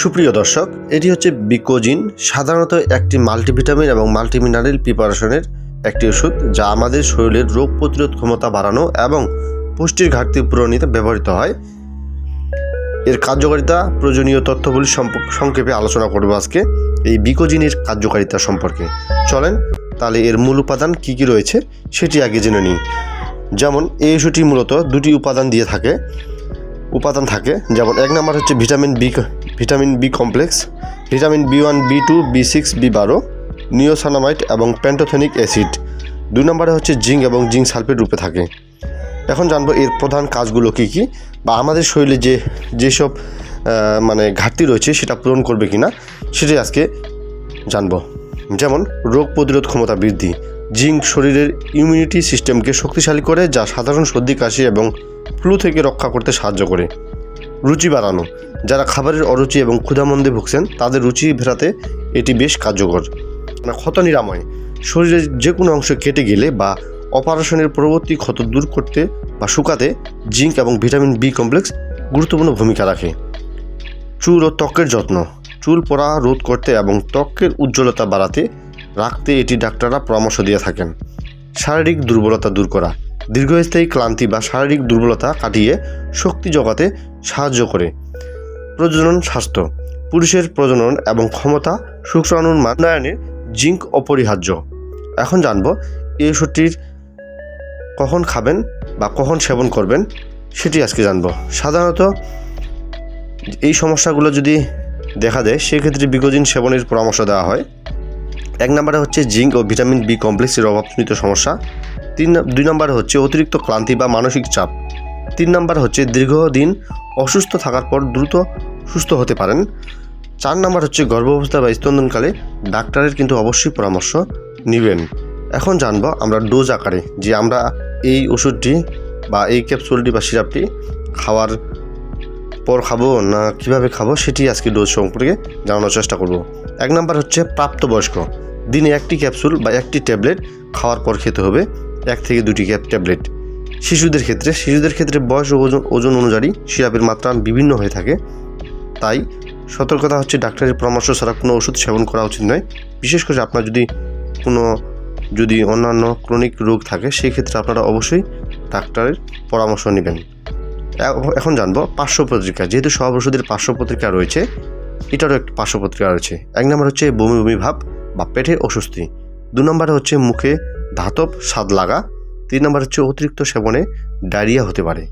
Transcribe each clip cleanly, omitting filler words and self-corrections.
সুপ্রিয় দর্শক, এটি হচ্ছে বিকোজিন। সাধারণত একটি মাল্টিভিটামিন এবং মাল্টিমিনারেল প্রিপারেশনের একটি ওষুধ, যা আমাদের শরীরের রোগ প্রতিরোধ ক্ষমতা বাড়ানো এবং পুষ্টির ঘাটতি পূরণে ব্যবহৃত হয়। এর কার্যকারিতা, প্রয়োজনীয় তথ্যগুলি সংক্ষেপে আলোচনা করব আজকে এই বিকোজিনের কার্যকারিতা সম্পর্কে। চলেন তাহলে এর মূল উপাদান কী কী রয়েছে সেটি আগে জেনে নিই। যেমন এই ওষুধটি মূলত দুটি উপাদান থাকে, যেমন এক নম্বর হচ্ছে vitamin B complex, vitamin B1, B2, B6, B12, niacinamide এবং প্যান্টোথেনিক অ্যাসিড। 2 নম্বরে হচ্ছে জিঙ্ক এবং জিঙ্ক সালফেট রূপে থাকে। এখন জানবো এর প্রধান কাজগুলো কী কী, বা আমাদের শরীরে যেসব ঘাটতি রয়েছে সেটা পূরণ করবে কি না সেটাই আজকে জানবো। যেমন রোগ প্রতিরোধ ক্ষমতা বৃদ্ধি। জিঙ্ক শরীরের ইমিউনিটি সিস্টেমকে শক্তিশালী করে, যা সাধারণ সর্দি, কাশি এবং ফ্লু থেকে রক্ষা করতে সাহায্য করে। রুচি বাড়ানো। যারা খাবারের অরুচি এবং ক্ষুধামন্দে ভুগছেন তাদের রুচি ফেরাতে এটি বেশ কার্যকর। ক্ষত নিরাময়। শরীরের যে কোনো অংশ কেটে গেলে বা অপারেশনের পরবর্তী ক্ষত দূর করতে বা শুকাতে জিঙ্ক এবং ভিটামিন বি কমপ্লেক্স গুরুত্বপূর্ণ ভূমিকা রাখে। চুল ও ত্বকের যত্ন। চুল পড়া রোধ করতে এবং ত্বকের উজ্জ্বলতা বাড়াতে রাখতে এটি ডাক্তাররা পরামর্শ দিয়ে থাকেন। শারীরিক দুর্বলতা দূর করা। দীর্ঘস্থায়ী ক্লান্তি বা শারীরিক দুর্বলতা কাটিয়ে শক্তি জোগাতে সাহায্য করে। প্রজনন স্বাস্থ্য। পুরুষের প্রজনন এবং ক্ষমতা, শুক্রাণুর উন্নয়নে জিঙ্ক অপরিহার্য। এখন জানব এই ওষুধটির কখন খাবেন বা কখন সেবন করবেন সেটি আজকে জানব। সাধারণত এই সমস্যাগুলো যদি দেখা দেয় সেক্ষেত্রে বিকোজিন সেবনের পরামর্শ দেওয়া হয়। 1 নম্বরে হচ্ছে জিঙ্ক ও ভিটামিন বি কমপ্লেক্সের অভাবজনিত সমস্যা। 2 নম্বরে হচ্ছে অতিরিক্ত ক্লান্তি বা মানসিক চাপ। 3 নম্বর হচ্ছে দীর্ঘদিন অসুস্থ থাকার পর দ্রুত সুস্থ হতে পারেন। 4 নম্বর হচ্ছে গর্ভাবস্থা বা স্তন্যকালে ডাক্তারের কিন্তু অবশ্যই পরামর্শ নেবেন। এখন জানবো আমরা ডোজ আকারে যে আমরা এই ওষুধটি বা এই ক্যাপসুলটি বা সিরাপটি খাওয়ার পর খাবো না কিভাবে খাবো সেটি আজকে ডোজ সম্পর্কে জানানোর চেষ্টা করব। 1 নম্বর হচ্ছে প্রাপ্তবয়স্ক। দিনে 1টি ক্যাপসুল বা 1টি ট্যাবলেট খাওয়ার পর খেতে হবে 1 থেকে 2টি ট্যাবলেট। শিশুদের ক্ষেত্রে বয়স ও ওজন অনুযায়ী সিরাপের মাত্রা বিভিন্ন হয়ে থাকে, তাই সতর্কতা হচ্ছে ডাক্তারের পরামর্শ ছাড়া কোনো ওষুধ সেবন করা উচিত নয়। বিশেষ করে আপনার যদি অন্যান্য ক্রনিক রোগ থাকে সেই ক্ষেত্রে আপনারা অবশ্যই ডাক্তারের পরামর্শ নেবেন। এখন জানবো পার্শ্ব প্রতিক্রিয়া। যেহেতু সব ওষুধের পার্শ্ব প্রতিক্রিয়া রয়েছে, এটারও একটি পার্শ্ব প্রতিক্রিয়া রয়েছে। 1 নম্বর হচ্ছে বমি ভাব বা পেটের অস্বস্তি। 2 নম্বরে হচ্ছে মুখে ধাতব স্বাদ লাগা। 3 নম্বর হচ্ছে অতিরিক্ত সেবনে ডায়রিয়া হতে পারে।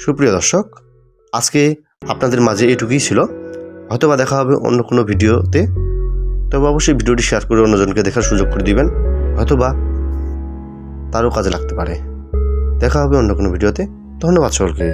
সুপ্রিয় দর্শক, আজকে আপনাদের মাঝে এটুকুই ছিল। হয়তোবা দেখা হবে অন্য কোনো ভিডিওতে, তবে অবশ্যই ভিডিওটি শেয়ার করে অন্যজনকে দেখার সুযোগ করে দিবেন, হয়তোবা তারও কাজে লাগতে পারে। দেখা হবে অন্য কোনো ভিডিওতে। ধন্যবাদ সকলকে।